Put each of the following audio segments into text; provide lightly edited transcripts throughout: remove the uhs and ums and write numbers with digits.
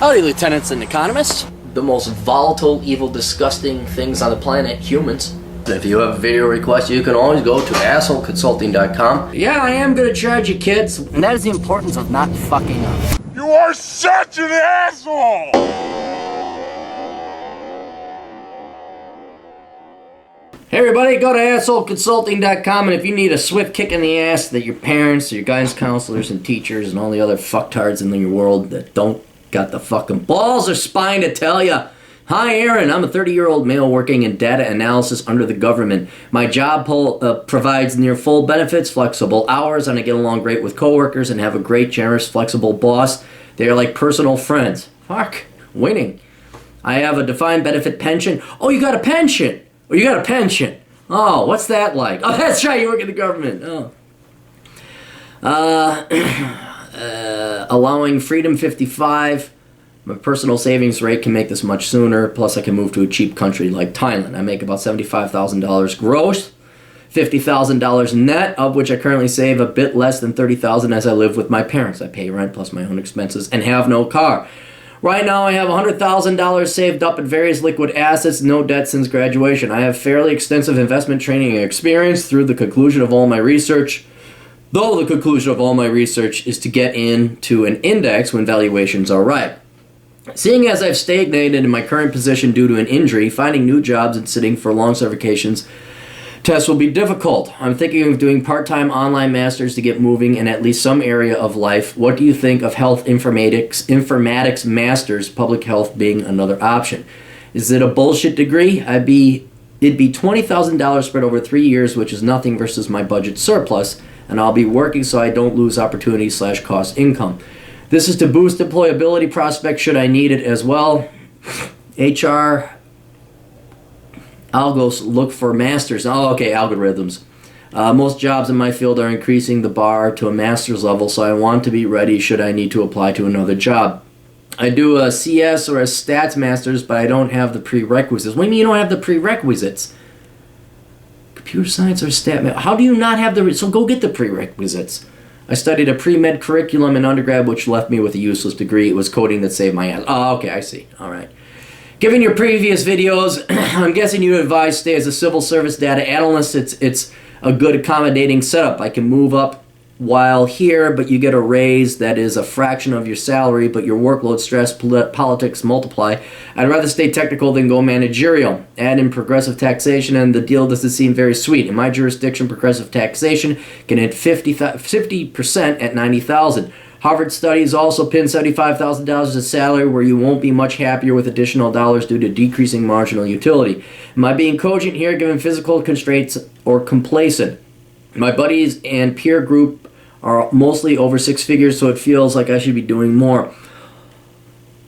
Howdy, lieutenants and economists. The most volatile, evil, disgusting things on the planet, humans. If you have a video request, you can always go to assholeconsulting.com. Yeah, I am gonna charge you, kids. And that is the importance of not fucking up. You are such an asshole! Hey everybody, go to assholeconsulting.com, and if you need a swift kick in the ass that your parents, your guidance counselors and teachers and all the other fucktards in your world that don't got the fucking balls or spine to tell you. Hi Aaron, I'm a 30-year-old male working in data analysis under the government. My job provides near full benefits, flexible hours, and I get along great with coworkers and have a great, generous, flexible boss. They are like personal friends. Fuck, winning. I have a defined benefit pension. Oh, you got a pension? Oh, you got a pension. Oh, what's that like? Oh, that's right, you work in the government. Oh. Allowing Freedom 55. My personal savings rate can make this much sooner. Plus, I can move to a cheap country like Thailand. I make about $75,000 gross, $50,000 net, of which I currently save a bit less than $30,000 as I live with my parents. I pay rent plus my own expenses and have no car. Right now, I have $100,000 saved up in various liquid assets, no debt since graduation. I have fairly extensive investment training and experience through the conclusion of all my research. Though the conclusion of all my research is to get into an index when valuations are right. Seeing as I've stagnated in my current position due to an injury, finding new jobs and sitting for long certifications tests will be difficult. I'm thinking of doing part-time online masters to get moving in at least some area of life. What do you think of health informatics masters, public health being another option? Is it a bullshit degree? It'd be $20,000 spread over 3 years, which is nothing versus my budget surplus, and I'll be working so I don't lose opportunity / cost income. This is to boost employability prospects should I need it as well. HR algos look for masters. Oh, okay, algorithms. Most jobs in my field are increasing the bar to a master's level, so I want to be ready should I need to apply to another job. I do a CS or a stats master's, but I don't have the prerequisites. What do you mean you don't have the prerequisites? Computer science or stat? How do you not have the... So go get the prerequisites. I studied a pre-med curriculum in undergrad, which left me with a useless degree. It was coding that saved my ass. Oh, okay, I see. All right. Given your previous videos, I'm guessing you advise stay as a civil service data analyst. It's a good accommodating setup. I can move up while here, but you get a raise that is a fraction of your salary, but your workload, stress, politics multiply. I'd rather stay technical than go managerial. Add in progressive taxation, and the deal doesn't seem very sweet. In my jurisdiction, progressive taxation can hit 50% at $90,000. Harvard studies also pin $75,000 as a salary where you won't be much happier with additional dollars due to decreasing marginal utility. Am I being cogent here given physical constraints or complacent? My buddies and peer group are mostly over six figures, so it feels like I should be doing more.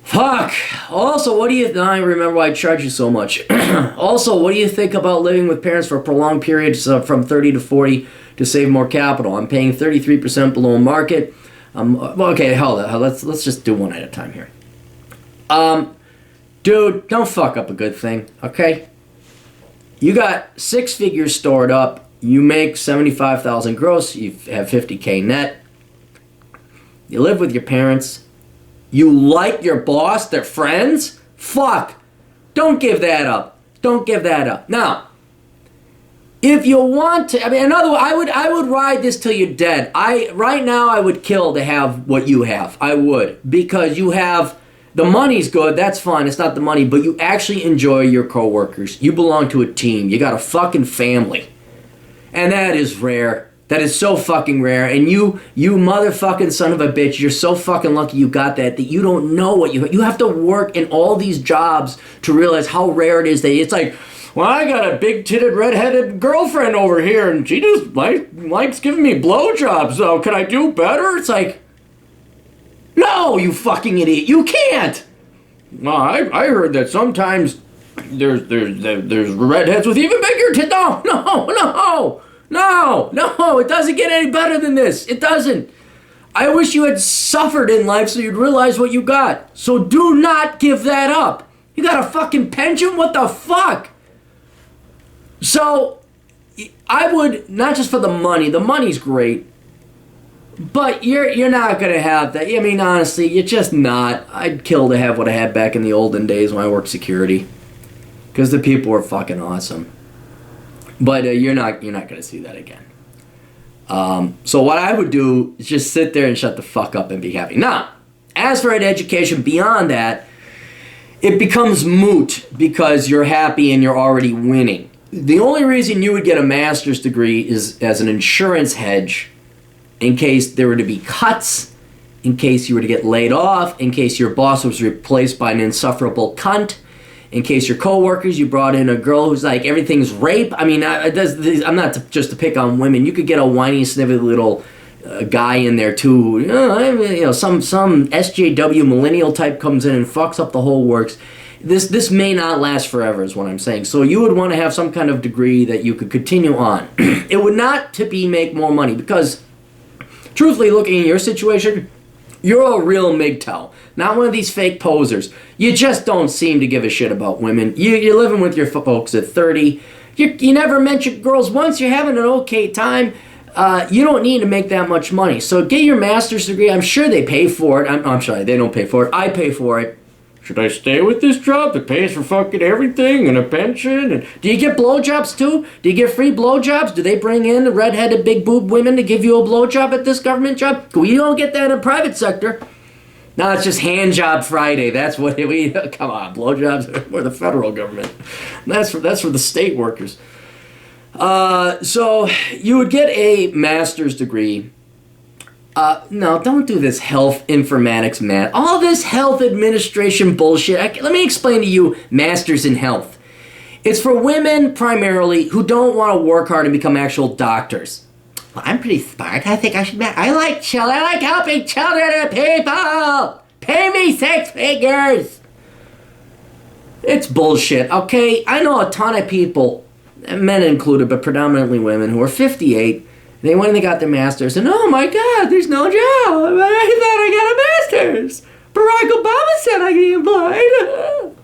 Fuck! Also, what do you... I remember why I charge you so much. Also, what do you think about living with parents for prolonged periods from 30 to 40 to save more capital? I'm paying 33% below market. Okay, hell, let's just do one at a time here. Dude, don't fuck up a good thing, okay? You got 6 figures stored up. You make $75,000 gross. You have $50K net. You live with your parents. You like your boss. They're friends. Fuck. Don't give that up. Don't give that up. Now, if you want to, another way, I would ride this till you're dead. Right now, I would kill to have what you have. I would, because you have the money's good. That's fine. It's not the money, but you actually enjoy your coworkers. You belong to a team. You got a fucking family. And that is rare. That is so fucking rare. And you motherfucking son of a bitch, you're so fucking lucky you got that you don't know what you have to work in all these jobs to realize how rare it is that it's like, well, I got a big-titted, red-headed girlfriend over here, and she just likes giving me blowjobs, so can I do better? It's like, no, you fucking idiot, you can't! Well, I heard that sometimes there's redheads with even bigger tits. No, it doesn't get any better than this. It doesn't. I wish you had suffered in life so you'd realize what you got. So do not give that up. You got a fucking pension? What the fuck? So, I would, not just for the money's great, But you're not gonna have that. I mean, honestly, you're just not. I'd kill to have what I had back in the olden days when I worked security, because the people were fucking awesome. But you're not gonna see that again. So what I would do is just sit there and shut the fuck up and be happy. Now, as for education beyond that, it becomes moot because you're happy and you're already winning. The only reason you would get a master's degree is as an insurance hedge in case there were to be cuts, in case you were to get laid off, in case your boss was replaced by an insufferable cunt, in case your coworkers, you brought in a girl who's like, everything's rape. I mean, I'm not just to pick on women. You could get a whiny, snivelly little guy in there too. Some SJW millennial type comes in and fucks up the whole works. This may not last forever is what I'm saying. So you would want to have some kind of degree that you could continue on. It would not to be make more money because, truthfully, looking at your situation, you're a real MGTOW. Not one of these fake posers. You just don't seem to give a shit about women. You're living with your folks at 30. You never mention girls once. You're having an okay time. You don't need to make that much money. So get your master's degree. I'm sure they pay for it. I'm sorry, they don't pay for it. I pay for it. Should I stay with this job that pays for fucking everything and a pension? And do you get blowjobs too? Do you get free blowjobs? Do they bring in the redheaded big boob women to give you a blowjob at this government job? We don't get that in the private sector. No, it's just hand job Friday. That's what we come on. Blowjobs for the federal government. That's for the state workers. So you would get a master's degree. No, don't do this health informatics, man. All this health administration bullshit. Let me explain to you masters in health. It's for women primarily who don't want to work hard and become actual doctors. Well, I'm pretty smart. I think I should. I like children. I like helping children and people. Pay me 6 figures. It's bullshit, okay? I know a ton of people, men included, but predominantly women, who are 58. They went and they got their masters, and oh my God, there's no job. I thought I got a master's. Barack Obama said I get employed.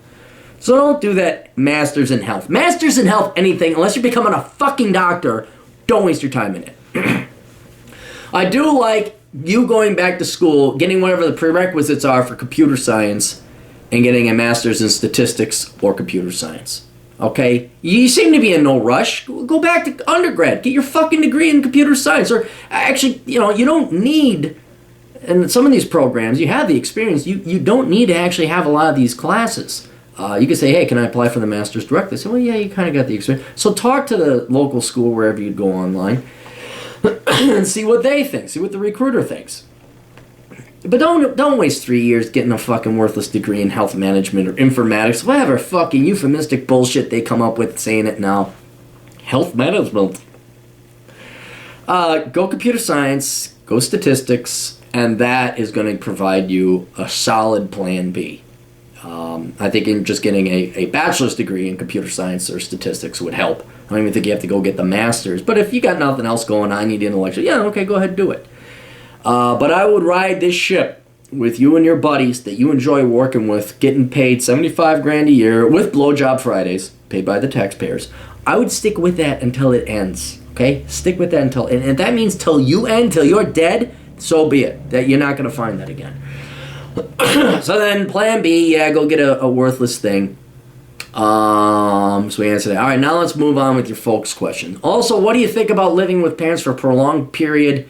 So don't do that. Masters in health. Masters in health, anything, unless you're becoming a fucking doctor, don't waste your time in it. I do like you going back to school, getting whatever the prerequisites are for computer science, and getting a master's in statistics or computer science. Okay? You seem to be in no rush. Go back to undergrad. Get your fucking degree in computer science. Or actually, you don't need, in some of these programs, you have the experience. You don't need to actually have a lot of these classes. You can say, hey, can I apply for the master's directly? Say, well, yeah, you kind of got the experience. So talk to the local school, wherever you'd go online, and see what they think. See what the recruiter thinks. But don't waste 3 years getting a fucking worthless degree in health management or informatics, whatever fucking euphemistic bullshit they come up with saying it now. Health management. Go computer science, go statistics, and that is going to provide you a solid plan B. I think in just getting a bachelor's degree in computer science or statistics would help. I don't even think you have to go get the master's. But if you got nothing else going on, you need intellectual, yeah, okay, go ahead and do it. But I would ride this ship with you and your buddies that you enjoy working with, getting paid $75,000 a year with blowjob Fridays, paid by the taxpayers. I would stick with that until it ends, okay? Stick with that until, and if that means till you end, till you're dead, so be it. That you're not going to find that again. So then plan B, yeah, go get a worthless thing. So we answered that. All right, now let's move on with your folks' question. Also, what do you think about living with parents for a prolonged period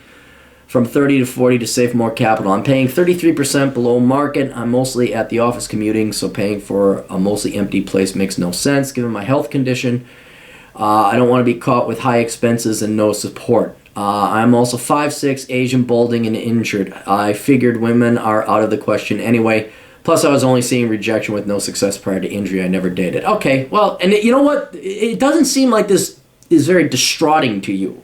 from 30 to 40 to save more capital? I'm paying 33% below market. I'm mostly at the office commuting, so paying for a mostly empty place makes no sense given my health condition. I don't want to be caught with high expenses and no support. I'm also 5'6", Asian, balding, and injured. I figured women are out of the question anyway. Plus, I was only seeing rejection with no success prior to injury. I never dated. Okay, well, and you know what? It doesn't seem like this is very distraughting to you.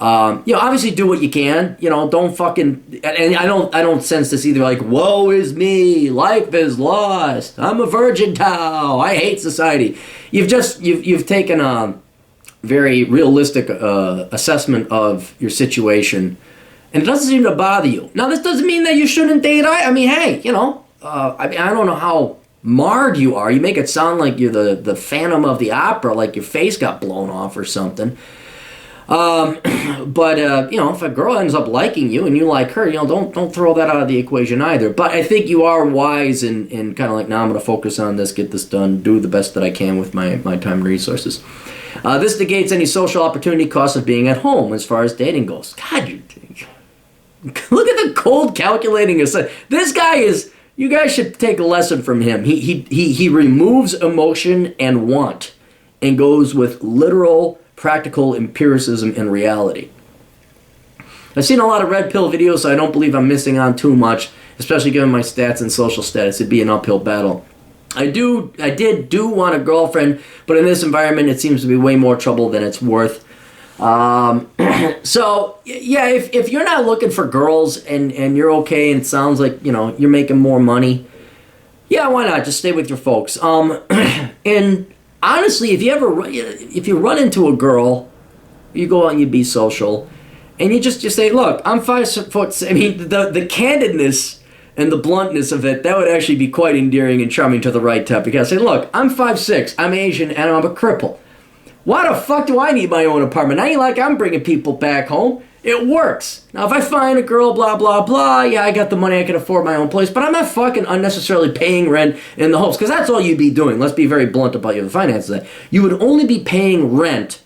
Obviously do what you can. Don't fucking. And I don't sense this either. Like, woe is me, life is lost. I'm a virgin cow. I hate society. You've taken a very realistic assessment of your situation, and it doesn't seem to bother you. Now, this doesn't mean that you shouldn't date. I mean, hey, I don't know how marred you are. You make it sound like you're the Phantom of the Opera, like your face got blown off or something. But if a girl ends up liking you and you like her, don't throw that out of the equation either. But I think you are wise in kind of like, now I'm going to focus on this, get this done, do the best that I can with my time and resources. This negates any social opportunity cost of being at home as far as dating goes. God, look at the cold calculating. This guy is. You guys should take a lesson from him. He removes emotion and want, and goes with literal, practical empiricism and reality. I've seen a lot of red pill videos, so I don't believe I'm missing on too much, especially given my stats and social status. It'd be an uphill battle. I did want a girlfriend, but in this environment, it seems to be way more trouble than it's worth. So yeah, if you're not looking for girls and you're okay, and it sounds like you're making more money, yeah, why not just stay with your folks. And honestly, if you run into a girl, you go out and you be social, and you just say, look, I'm 5'6". I mean, the candidness and the bluntness of it, that would actually be quite endearing and charming to the right type. Because say, look, I'm 5'6", I'm Asian, and I'm a cripple. Why the fuck do I need my own apartment? Now you like I'm bringing people back home. It works. Now if I find a girl, blah, blah, blah, yeah, I got the money, I can afford my own place, but I'm not fucking unnecessarily paying rent in the hopes, because that's all you'd be doing. Let's be very blunt about your finances. You would only be paying rent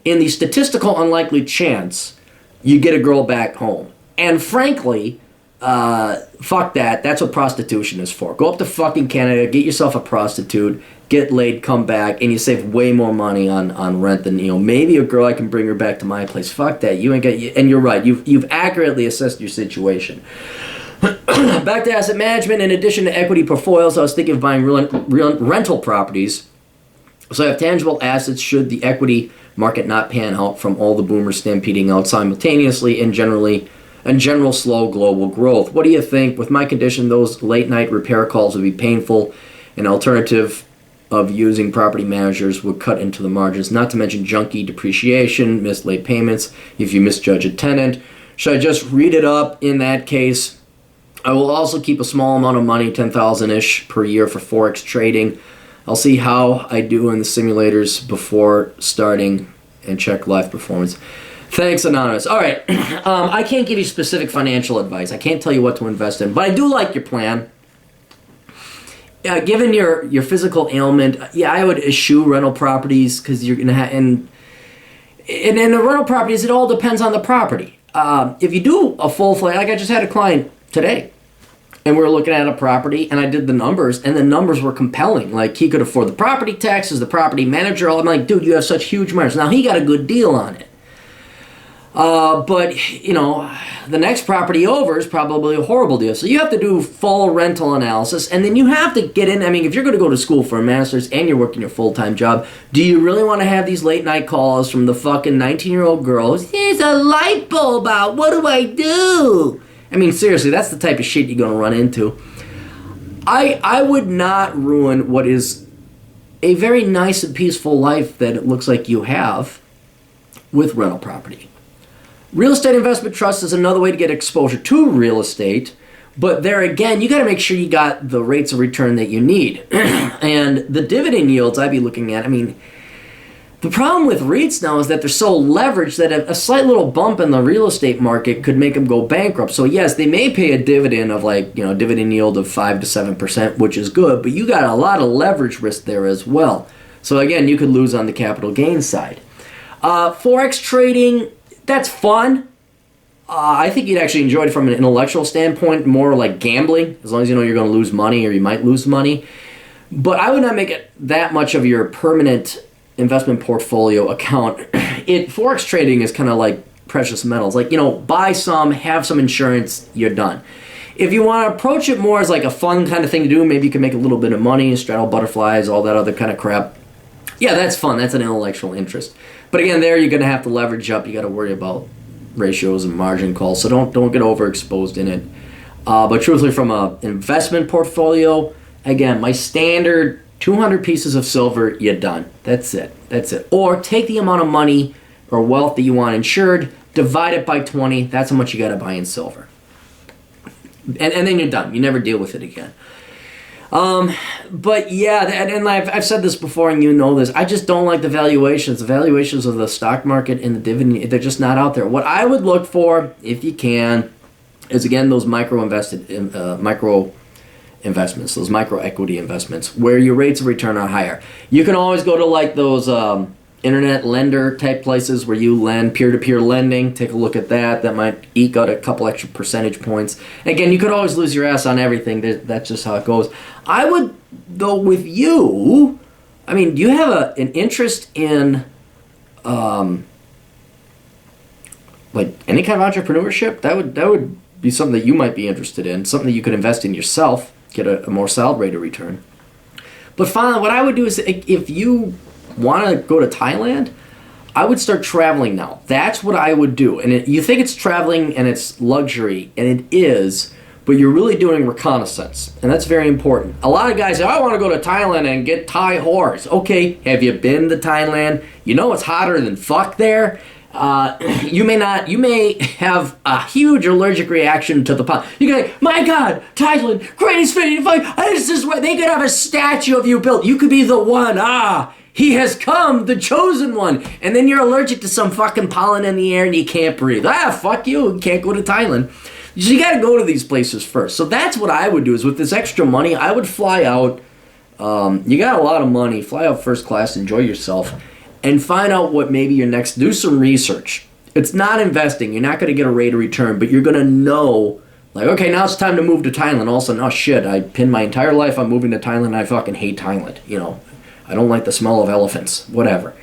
in the statistical unlikely chance you get a girl back home. And frankly, fuck that. That's what prostitution is for. Go up to fucking Canada, get yourself a prostitute, get laid, come back, and you save way more money on rent than, maybe a girl, I can bring her back to my place. Fuck that. You ain't got, and you're right. You've accurately assessed your situation. Back to asset management. In addition to equity portfolios, I was thinking of buying rental properties. So I have tangible assets should the equity market not pan out from all the boomers stampeding out simultaneously and general slow global growth. What do you think? With my condition, those late night repair calls would be painful. An alternative of using property managers would cut into the margins, not to mention junky depreciation, missed late payments if you misjudge a tenant. Should I just read it up in that case? I will also keep a small amount of money, 10,000-ish per year for Forex trading. I'll see how I do in the simulators before starting and check live performance. Thanks, Anonymous. All right. I can't give you specific financial advice. I can't tell you what to invest in, but I do like your plan. Given your physical ailment, yeah, I would eschew rental properties because you're going to have... And in the rental properties, it all depends on the property. If you do a full-fledged... Like I just had a client today, and we were looking at a property, and I did the numbers, and the numbers were compelling. Like, he could afford the property taxes, the property manager. I'm like, dude, you have such huge margins. Now, he got a good deal on it. But, the next property over is probably a horrible deal. So you have to do full rental analysis, and then you have to get in. I mean, if you're going to go to school for a master's and you're working your full-time job, do you really want to have these late-night calls from the fucking 19-year-old girls? There's a light bulb out. What do I do? I mean, seriously, that's the type of shit you're going to run into. I would not ruin what is a very nice and peaceful life that it looks like you have with rental property. Real estate investment trust is another way to get exposure to real estate, but there again, you got to make sure you got the rates of return that you need. And the dividend yields I'd be looking at, I mean, the problem with REITs now is that they're so leveraged that a slight little bump in the real estate market could make them go bankrupt. So yes, they may pay a dividend of dividend yield of 5 to 7%, which is good, but you got a lot of leverage risk there as well. So again, you could lose on the capital gains side. Forex trading, that's fun. I think you'd actually enjoy it from an intellectual standpoint, more like gambling, as long as you know you're going to lose money or you might lose money. But I would not make it that much of your permanent investment portfolio account. Forex trading is kind of like precious metals. Like, buy some, have some insurance, you're done. If you want to approach it more as like a fun kind of thing to do, maybe you can make a little bit of money, straddle butterflies, all that other kind of crap. Yeah, that's fun. That's an intellectual interest. But again, there you're going to have to leverage up. You got to worry about ratios and margin calls. So don't get overexposed in it. But truthfully, from an investment portfolio, again, my standard 200 pieces of silver, you're done. That's it. Or take the amount of money or wealth that you want insured, divide it by 20. That's how much you got to buy in silver. And then you're done. You never deal with it again. But yeah, and I've said this before, and you know this. I just don't like the valuations. The valuations of the stock market and the dividend, they're just not out there. What I would look for, if you can, is again those micro investments, those micro equity investments, where your rates of return are higher. You can always go to like those internet lender type places where you lend, peer-to-peer lending. Take a look at that. That might eke out a couple extra percentage points. Again, you could always lose your ass on everything. That's just how it goes. I would, though, with you, I mean, do you have an interest in like any kind of entrepreneurship? That would be something that you might be interested in, something that you could invest in yourself, get a more solid rate of return. But finally, what I would do is, if you want to go to Thailand, I would start traveling now. That's what I would do. And you think it's traveling and it's luxury, and it is, but you're really doing reconnaissance, and that's very important. A lot of guys say, I want to go to Thailand and get Thai whores. Okay, have you been to Thailand? You know it's hotter than fuck there. You may have a huge allergic reaction to the pot. You go, my God, Thailand, greatest city to fight. This is where they could have a statue of you built. You could be the one. He has come, the chosen one. And then you're allergic to some fucking pollen in the air and you can't breathe. Fuck you can't go to Thailand. So you got to go to these places first. So that's what I would do, is with this extra money, I would fly out. You got a lot of money. Fly out first class, enjoy yourself, and find out what maybe your next, do some research. It's not investing. You're not going to get a rate of return, but you're going to know, like, okay, now it's time to move to Thailand. All of a sudden, oh shit, I pinned my entire life on moving to Thailand, and I fucking hate Thailand. You know, I don't like the smell of elephants, whatever.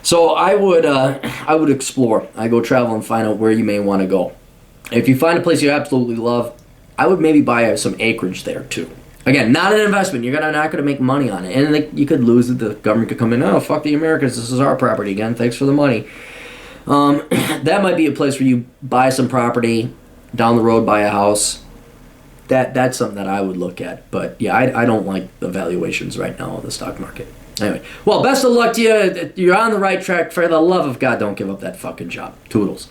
So I would explore. I go travel and find out where you may want to go. If you find a place you absolutely love, I would maybe buy some acreage there too. Again, not an investment. You're not going to make money on it. And you could lose it. The government could come in, oh, fuck the Americans. This is our property again. Thanks for the money. That might be a place where you buy some property, down the road buy a house. That's something that I would look at. But yeah, I don't like the valuations right now of the stock market. Anyway, well, best of luck to you. You're on the right track. For the love of God, don't give up that fucking job. Toodles.